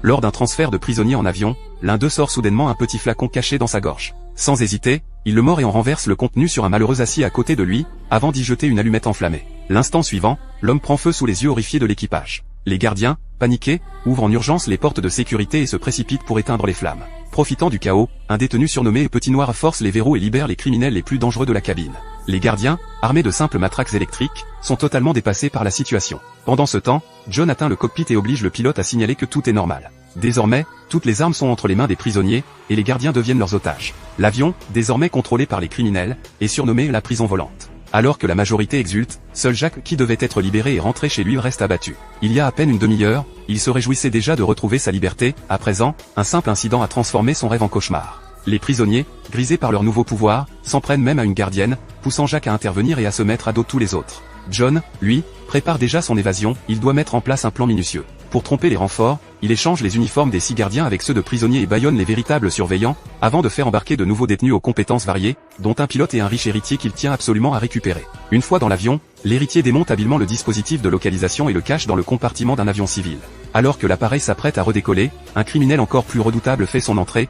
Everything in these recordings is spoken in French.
Lors d'un transfert de prisonniers en avion, l'un d'eux sort soudainement un petit flacon caché dans sa gorge. Sans hésiter, il le mord et en renverse le contenu sur un malheureux assis à côté de lui, avant d'y jeter une allumette enflammée. L'instant suivant, l'homme prend feu sous les yeux horrifiés de l'équipage. Les gardiens, paniqués, ouvrent en urgence les portes de sécurité et se précipitent pour éteindre les flammes. Profitant du chaos, un détenu surnommé Petit Noir force les verrous et libère les criminels les plus dangereux de la cabine. Les gardiens, armés de simples matraques électriques, sont totalement dépassés par la situation. Pendant ce temps, John atteint le cockpit et oblige le pilote à signaler que tout est normal. Désormais, toutes les armes sont entre les mains des prisonniers, et les gardiens deviennent leurs otages. L'avion, désormais contrôlé par les criminels, est surnommé la prison volante. Alors que la majorité exulte, seul Jacques, qui devait être libéré et rentré chez lui, reste abattu. Il y a à peine une demi-heure, il se réjouissait déjà de retrouver sa liberté. À présent, un simple incident a transformé son rêve en cauchemar. Les prisonniers, grisés par leur nouveau pouvoir, s'en prennent même à une gardienne, poussant Jacques à intervenir et à se mettre à dos tous les autres. John, lui, prépare déjà son évasion. Il doit mettre en place un plan minutieux. Pour tromper les renforts, il échange les uniformes des 6 gardiens avec ceux de prisonniers et bâillonne les véritables surveillants, avant de faire embarquer de nouveaux détenus aux compétences variées, dont un pilote et un riche héritier qu'il tient absolument à récupérer. Une fois dans l'avion, l'héritier démonte habilement le dispositif de localisation et le cache dans le compartiment d'un avion civil. Alors que l'appareil s'apprête à redécoller, un criminel encore plus redoutable fait son entrée.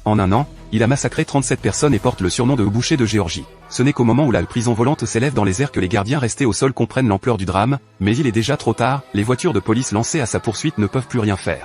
En un an, il a massacré 37 personnes et porte le surnom de boucher de Géorgie. Ce n'est qu'au moment où la prison volante s'élève dans les airs que les gardiens restés au sol comprennent l'ampleur du drame, mais il est déjà trop tard, les voitures de police lancées à sa poursuite ne peuvent plus rien faire.